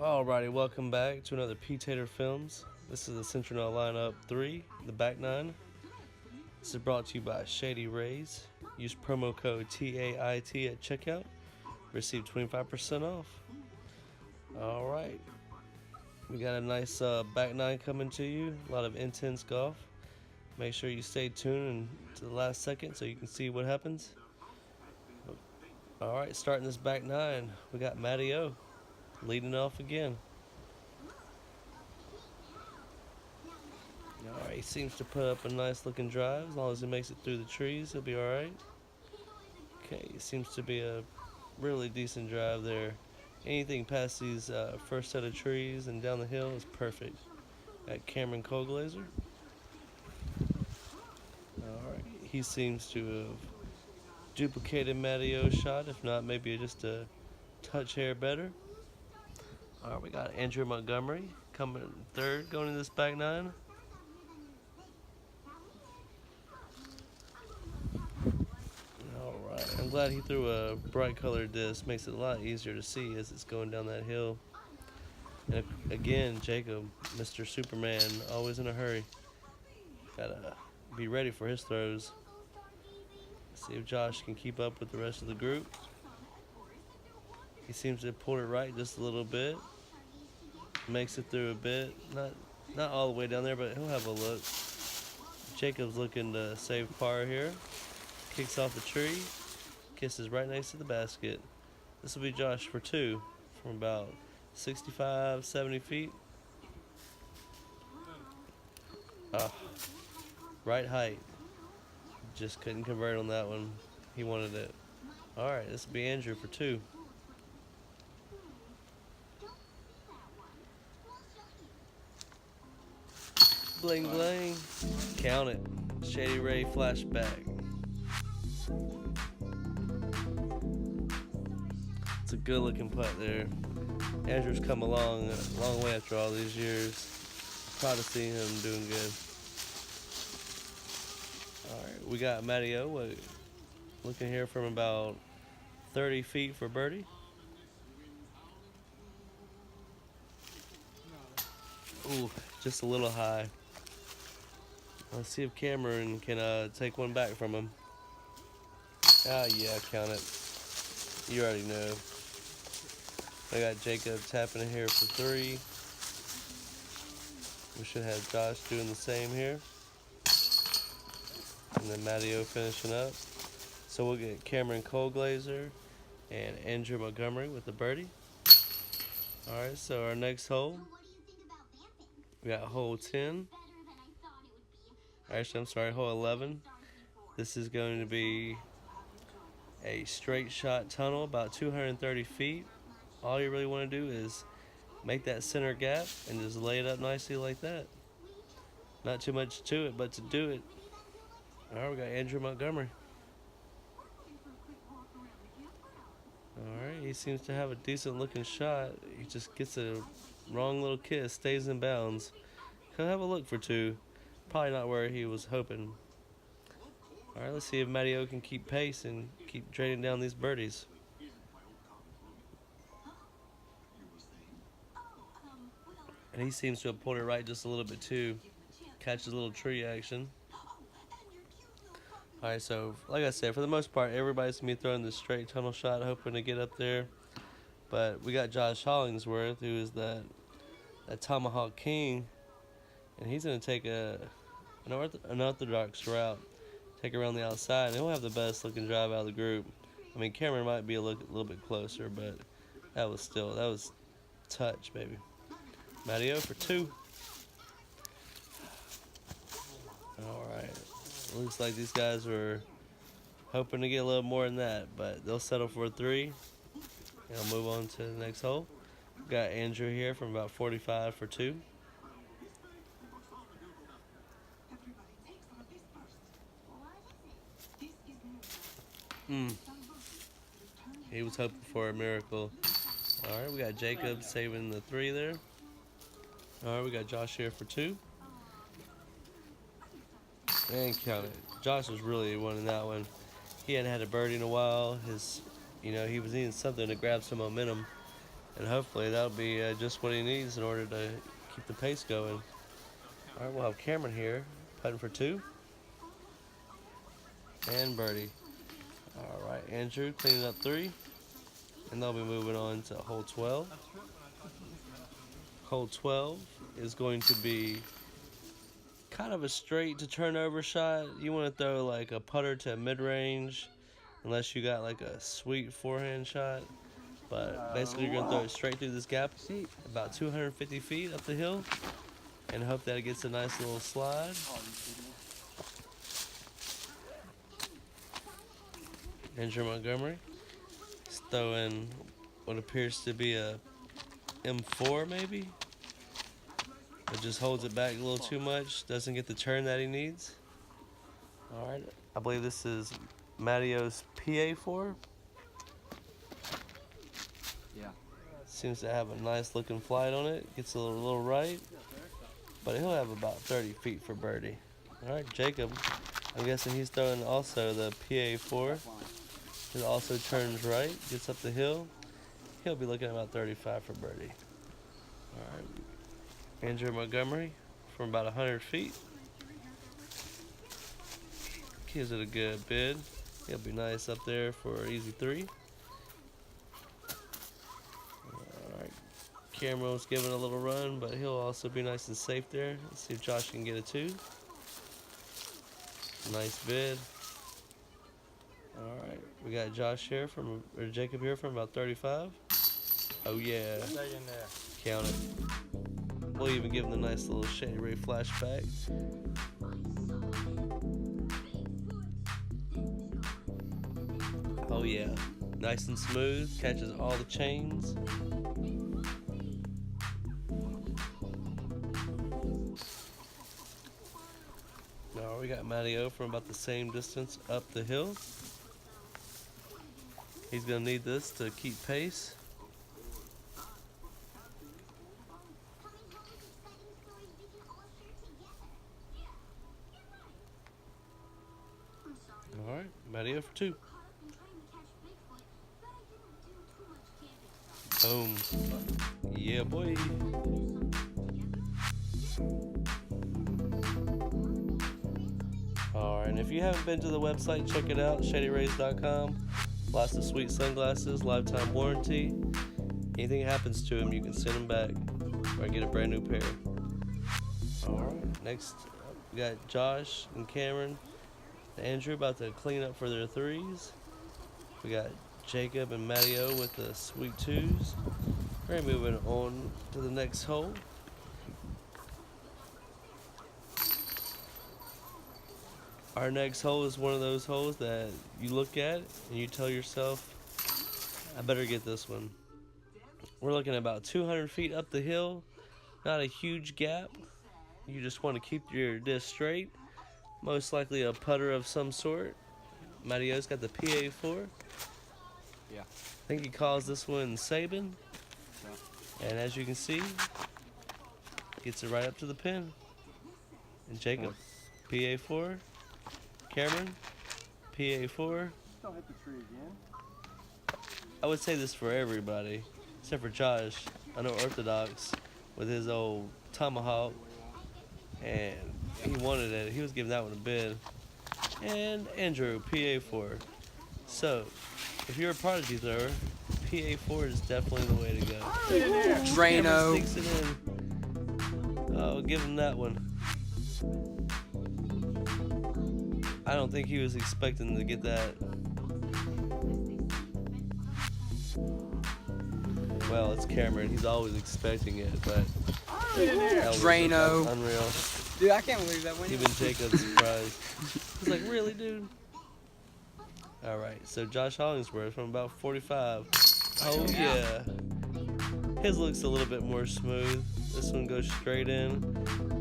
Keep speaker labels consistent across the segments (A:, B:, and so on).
A: Alrighty, welcome back to another P-Tater Films. This is the Citronelle LIneUp 3, the back 9. This is brought to you by Shady Rays. Use promo code TAIT at checkout. Receive 25% off. Alright, we got a nice back 9 coming to you. A lot of intense golf. Make sure you stay tuned to the last second so you can see what happens. Alright, starting this back 9, we got Matty O leading off again. Alright, he seems to put up a nice looking drive. As long as he makes it through the trees, he'll be alright. Okay, it seems to be a really decent drive there. Anything past these first set of trees and down the hill is perfect. At Cameron Colglaizer. Alright, he seems to have duplicated Matty O's shot, if not maybe just a touch hair better. Alright, we got Andrew Montgomery coming third going into this back 9. Alright, I'm glad he threw a bright colored disc. Makes it a lot easier to see as it's going down that hill. And again, Jacob, Mr. Superman, always in a hurry. Gotta be ready for his throws. See if Josh can keep up with the rest of the group. He seems to have pulled it right just a little bit. Makes it through a bit. Not all the way down there, but he'll have a look. Jacob's looking to save par here. Kicks off the tree. Kisses right next to the basket. This will be Josh for 2 from about 65, 70 feet. Right height. Just couldn't convert on that one. He wanted it. Alright, this will be Andrew for 2. Bling bling. Count it. Shady Ray flashback. It's a good looking putt there. Andrew's come a long way after all these years. Proud to see him doing good. Alright, we got Matty O looking here from about 30 feet for birdie. Ooh, just a little high. Let's see if Cameron can take one back from him. Ah, yeah, count it. You already know. I got Jacob tapping in here for 3. We should have Josh doing the same here. And then Matty O finishing up. So we'll get Cameron Colglaizer and Andrew Montgomery with the birdie. Alright, so our next hole, we got hole 10. Actually, I'm sorry, hole 11. This is going to be a straight shot tunnel, about 230 feet. All you really want to do is make that center gap and just lay it up nicely like that. Not too much to it, but to do it. Alright, we got Andrew Montgomery. Alright, he seems to have a decent looking shot. He just gets a wrong little kiss, stays in bounds. He'll have a look for 2. Probably not where he was hoping. Alright, let's see if Matty O can keep pace and keep draining down these birdies. And he seems to have pulled it right just a little bit too. Catches a little tree action. Alright, so like I said, for the most part, everybody's going to be throwing this straight tunnel shot, hoping to get up there. But we got Josh Hollingsworth, who is that Tomahawk King. And he's going to take an unorthodox route. Take around the outside, and he'll have the best looking drive out of the group. I mean, Cameron might be a little bit closer, but that was touch, baby. Matty O for 2. Alright. Looks like these guys were hoping to get a little more than that, but they'll settle for a 3. And I'll move on to the next hole. Got Andrew here from about 45 for 2. He was hoping for a miracle. Alright, we got Jacob saving the 3 there. Alright, we got Josh here for 2. And count it. Josh was really winning that one. He hadn't had a birdie in a while. He was needing something to grab some momentum. And hopefully that'll be just what he needs in order to keep the pace going. All right, we'll have Cameron here, putting for 2. And birdie. All right, Andrew cleaning up 3. And they'll be moving on to hole 12. Hole 12 is going to be kind of a straight to turnover shot. You want to throw like a putter to mid-range, unless you got like a sweet forehand shot. But basically you're going to throw it straight through this gap, about 250 feet up the hill, and hope that it gets a nice little slide. Andrew Montgomery is throwing what appears to be a M4 maybe. It just holds it back a little too much, doesn't get the turn that he needs. All right, I believe this is Mattio's PA4.
B: Yeah.
A: Seems to have a nice looking flight on it. Gets a little right, but he'll have about 30 feet for birdie. All right, Jacob, I'm guessing he's throwing also the PA4. It also turns right, gets up the hill. He'll be looking at about 35 for birdie. All right. Andrew Montgomery from about 100 feet. Gives it a good bid. He'll be nice up there for an easy 3. Alright. Cameron's giving a little run, but he'll also be nice and safe there. Let's see if Josh can get a 2. Nice bid. Alright. We got Josh here or Jacob here from about 35. Oh yeah. Count it. We'll even give him the nice little Shady Ray flashback. Oh yeah, nice and smooth, catches all the chains. Now we got Matteo from about the same distance up the hill. He's gonna need this to keep pace. Alright, Matteo for 2. Boom. Yeah, boy. Alright, and if you haven't been to the website, check it out, shadyrays.com. Lots of sweet sunglasses, lifetime warranty. Anything happens to them, you can send them back or get a brand new pair. Alright, next we got Josh and Cameron. Andrew about to clean up for their 3s. We got Jacob and Matteo with the sweet 2s. We're moving on to the next hole. Our next hole is one of those holes that you look at and you tell yourself, I better get this one. We're looking at about 200 feet up the hill. Not a huge gap. You just want to keep your disc straight. Most likely a putter of some sort. Mattio's got the PA4.
B: Yeah.
A: I think he calls this one Sabin. Yeah. And as you can see, gets it right up to the pin. And Jacob, PA4. Cameron, PA4.
B: Don't hit the tree again.
A: I would say this for everybody, except for Josh. I know Orthodox with his old tomahawk. And he wanted it. He was giving that one a bid. And Andrew, PA4. So, if you're a prodigy thrower, PA4 is definitely the way to go.
B: Drano.
A: Sticks it in. Oh, give him that one. I don't think he was expecting to get that. Well, it's Cameron. He's always expecting it, but
B: Drano.
A: Unreal.
B: Dude, I can't believe that went.
A: Even Jacob's surprised. He's like, really, dude? Alright, so Josh Hollingsworth from about 45. Oh, yeah. His looks a little bit more smooth. This one goes straight in.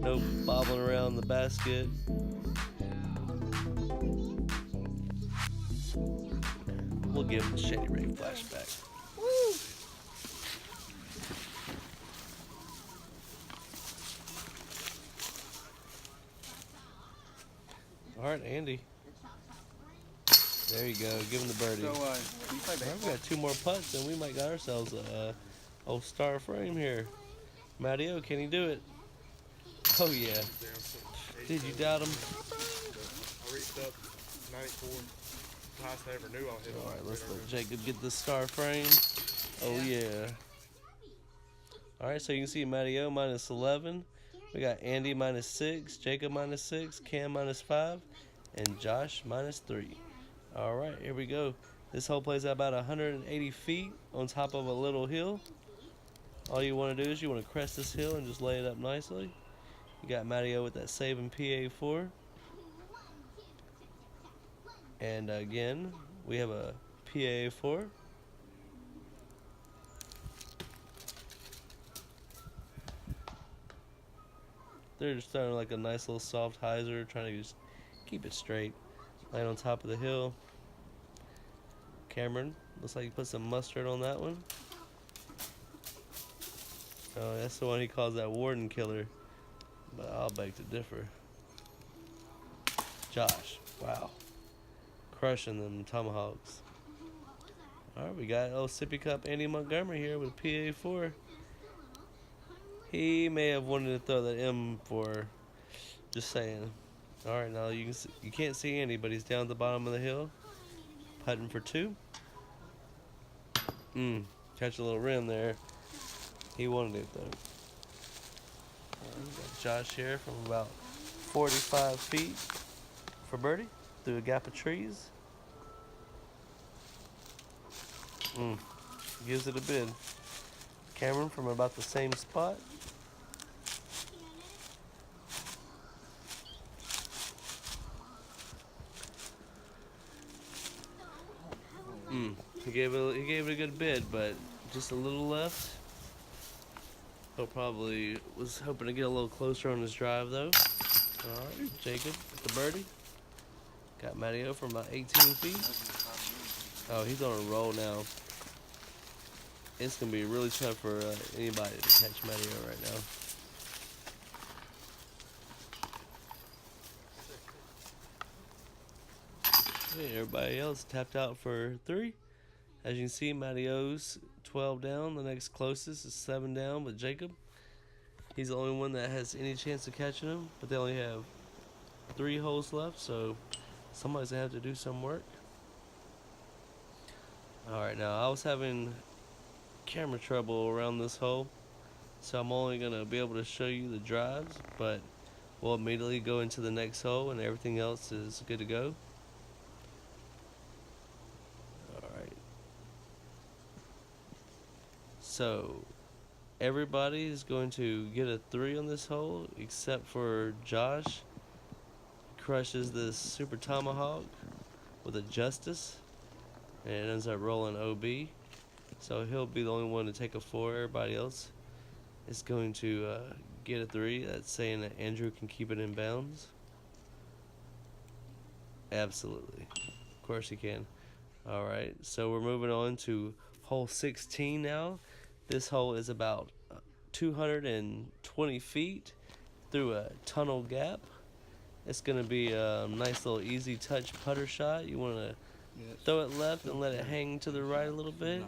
A: No bobbling around the basket. We'll give him the Shady Ray flashback. Woo! All right, Andy. There you go. Give him the birdie.
B: So, you play
A: All right, we got 2 more putts, and we might got ourselves a Oh, star frame here. Matteo, can he do it? Oh yeah. Did you doubt him?
C: I reached up 94. Highest I ever knew I'll hit.
A: All right, let's let Jacob get the star frame. Oh yeah. All right, so you can see Matteo minus 11. We got Andy minus 6, Jacob minus 6, Cam minus 5, and Josh minus 3. All right, here we go. This hole plays at about 180 feet on top of a little hill. All you want to do is you want to crest this hill and just lay it up nicely. You got Matteo with that saving PA4. And again, we have a PA4. They're just throwing like a nice little soft hyzer, trying to just keep it straight. Laying on top of the hill. Cameron, looks like you put some mustard on that one. Oh, that's the one he calls that warden killer. But I'll beg to differ. Josh, wow. Crushing them tomahawks. Alright, we got old Sippy Cup Andy Montgomery here with PA4. He may have wanted to throw that M4. Just saying. Alright, now you can't see Andy, but he's down at the bottom of the hill. Putting for 2. Catch a little rim there. He wanted it though. We got Josh here from about 45 feet for birdie through a gap of trees. Gives it a bid. Cameron from about the same spot. He gave it a good bid, but just a little left. He'll probably was hoping to get a little closer on his drive though. All right, Jacob with the birdie. Got Matteo from about 18 feet. Oh, he's on a roll now. It's gonna be really tough for anybody to catch Matteo right now. Hey, everybody else tapped out for 3. As you can see, Matteo's 12 down. The next closest is 7 down with Jacob. He's the only one that has any chance of catching him, but they only have 3 holes left, so somebody's gonna have to do some work. Alright, now I was having camera trouble around this hole, so I'm only gonna be able to show you the drives, but we'll immediately go into the next hole and everything else is good to go. Alright. So everybody is going to get a 3 on this hole except for Josh. Crushes this super tomahawk with a justice and it ends up rolling OB. So he'll be the only one to take a 4. Everybody else is going to get a 3. That's saying that Andrew can keep it in bounds. Absolutely. Of course he can. Alright, so we're moving on to hole 16 now. This hole is about 220 feet through a tunnel gap. It's going to be a nice little easy touch putter shot. You want to throw it left and let it hang to the right a little bit.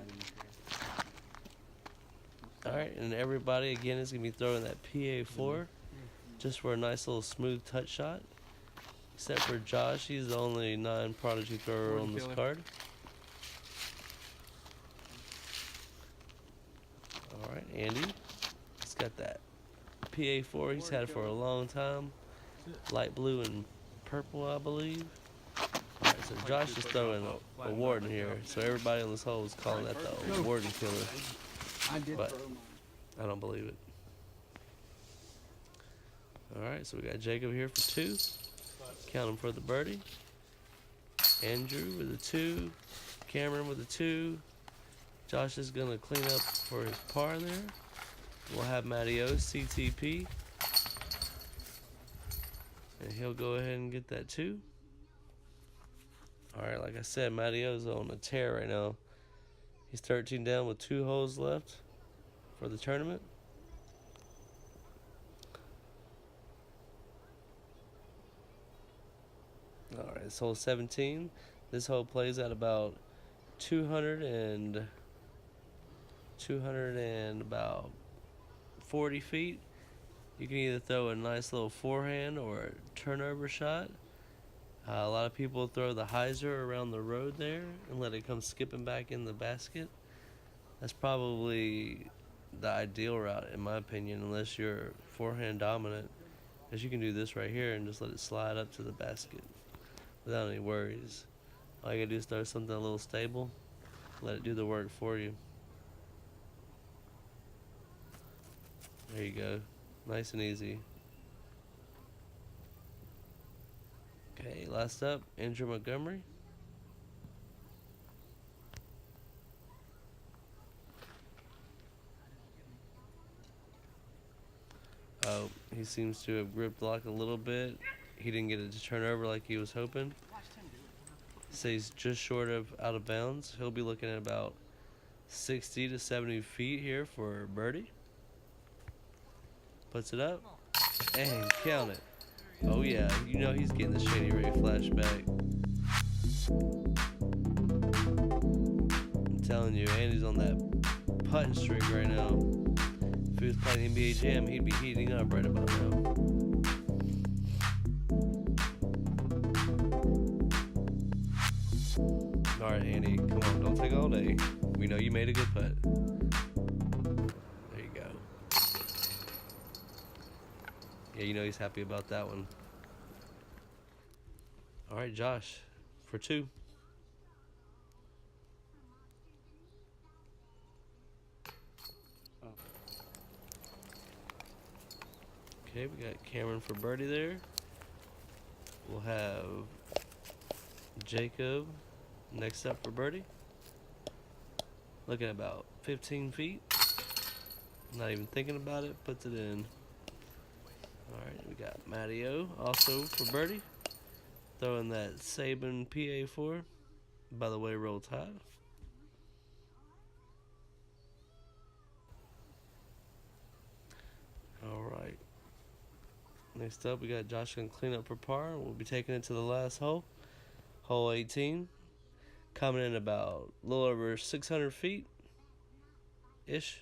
A: Alright, and everybody again is going to be throwing that PA4 just for a nice little smooth touch shot. Except for Josh, he's the only non-prodigy thrower on this card. Alright, Andy. He's got that PA4 he's had for a long time. Light blue and purple, I believe. Alright, so Josh is throwing a warden here. So everybody on this hole is calling that the warden killer. But I don't believe it. Alright, so we got Jacob here for 2. Count him for the birdie. Andrew with a 2. Cameron with a 2. Josh is going to clean up for his par there. We'll have Matteo CTP. And he'll go ahead and get that 2. Alright, like I said, Matteo's on a tear right now. He's 13 down with 2 holes left for the tournament. Alright, it's hole 17. This hole plays at about 200 and 200 and about 40 feet. You can either throw a nice little forehand or a turnover shot. A lot of people throw the hyzer around the road there and let it come skipping back in the basket. That's probably the ideal route in my opinion, unless you're forehand dominant, because you can do this right here and just let it slide up to the basket without any worries. All you gotta do is throw something a little stable, let it do the work for you. There you go, nice and easy. Okay, last up, Andrew Montgomery. Oh, he seems to have gripped lock a little bit. He didn't get it to turn over like he was hoping. So he's just short of out of bounds. He'll be looking at about 60 to 70 feet here for birdie. Puts it up and count it. Oh yeah, you know he's getting the Shady Ray flashback. I'm telling you, Andy's on that putting streak right now. If he was playing NBA Jam, he'd be heating up right about now. Alright, Andy, come on, don't take all day. We know you made a good putt. There you go. Yeah, you know he's happy about that one. Alright, Josh, for 2. Okay, we got Cameron for birdie there. We'll have Jacob next up for birdie. Looking at about 15 feet. Not even thinking about it, puts it in. Alright, we got Matteo also for birdie. Throwing that Saban PA4. By the way, roll tide. Alright. Next up, we got Josh gonna clean up for par. We'll be taking it to the last hole. Hole 18. Coming in about a little over 600 feet ish.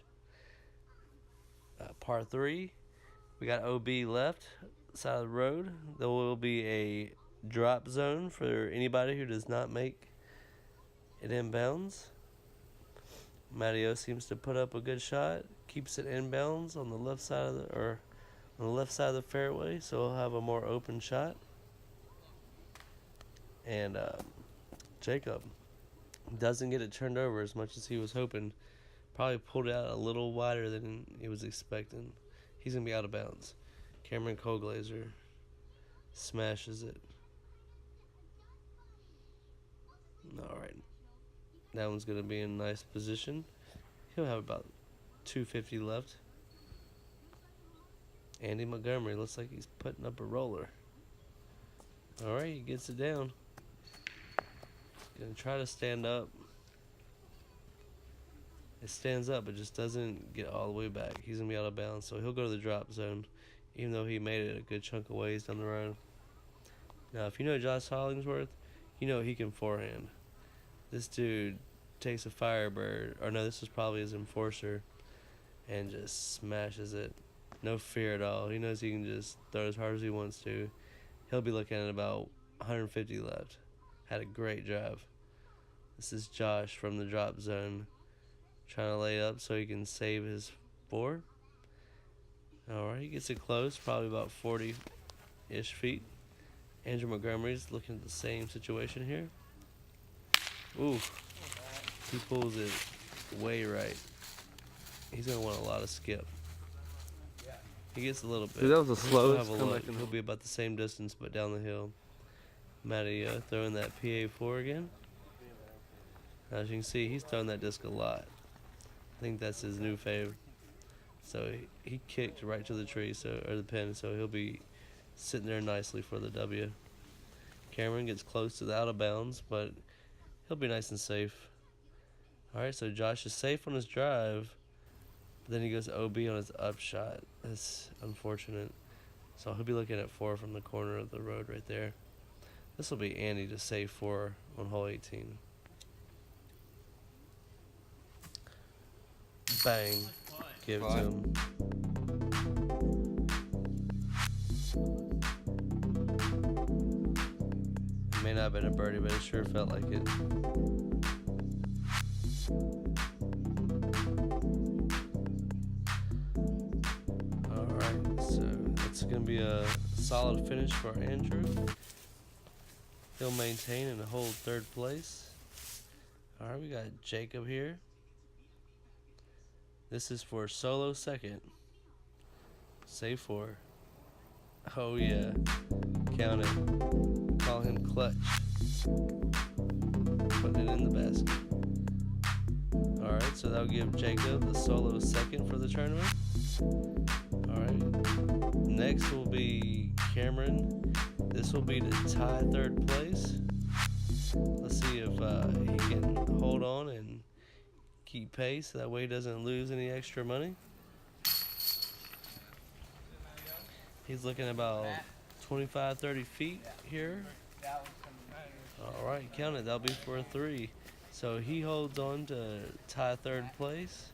A: Par 3. We got OB left side of the road. There will be a drop zone for anybody who does not make it inbounds. Matteo seems to put up a good shot. Keeps it inbounds on the left side of the fairway, so we'll have a more open shot. And Jacob doesn't get it turned over as much as he was hoping. Probably pulled it out a little wider than he was expecting. He's going to be out of bounds. Cameron Colglaizer smashes it. Alright. That one's going to be in a nice position. He'll have about 250 left. Andy Montgomery looks like he's putting up a roller. Alright, he gets it down. Gonna try to stand up. It stands up, but just doesn't get all the way back. He's gonna be out of bounds, so he'll go to the drop zone, even though he made it a good chunk of ways down the road. Now, if you know Josh Hollingsworth, you know he can forehand. This dude takes a Firebird, or no, this was probably his Enforcer, and just smashes it. No fear at all. He knows he can just throw as hard as he wants to. He'll be looking at about 150 left. Had a great drive. This is Josh from the drop zone, trying to lay up so he can save his 4. Alright, he gets it close, probably about 40-ish feet. Andrew Montgomery's looking at the same situation here. Ooh, he pulls it way right. He's going to want a lot of skip. He gets a little bit.
B: Dude, that was the slowest
A: He'll
B: comeback in the
A: He'll be about the same distance, but down the hill. Matty throwing that PA4 again. As you can see, he's throwing that disc a lot. I think that's his new fave. So he kicked right to the tree, or the pin, so he'll be sitting there nicely for the W. Cameron gets close to the out of bounds, but he'll be nice and safe. Alright, so Josh is safe on his drive, but then he goes OB on his upshot. That's unfortunate. So he'll be looking at 4 from the corner of the road right there. This will be Andy to save 4 on hole 18. Bang. Give it to him. It may not have been a birdie, but it sure felt like it. Alright, so that's going to be a solid finish for Andrew. He'll maintain and hold third place. Alright, we got Jacob here. This is for solo second. Save 4. Oh yeah. Count it. Call him clutch. Putting it in the basket. Alright, so that'll give Jacob the solo second for the tournament. Alright. Next will be Cameron. This will be to tie third place. Let's see if he can hold on and keep pace. That way he doesn't lose any extra money. He's looking about 25-30 feet here. Alright, count it. That'll be for a 3. So he holds on to tie third place.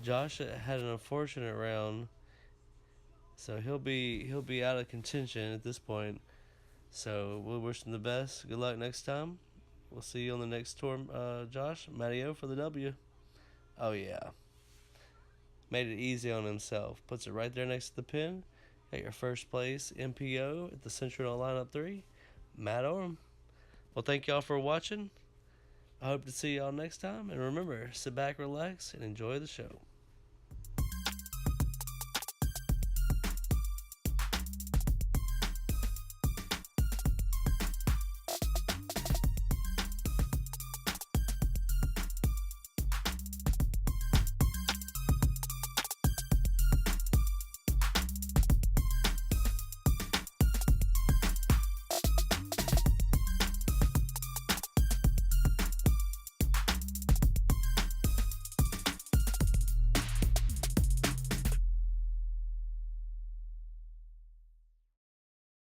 A: Josh had an unfortunate round, so he'll be out of contention at this point. So we'll wish him the best. Good luck next time. We'll see you on the next tour, Josh. Matteo for the W. Oh yeah. Made it easy on himself. Puts it right there next to the pin. Got your first place MPO at the Citronelle LIneUp3. Matt Orum. Well, thank y'all for watching. I hope to see y'all next time. And remember, sit back, relax, and enjoy the show.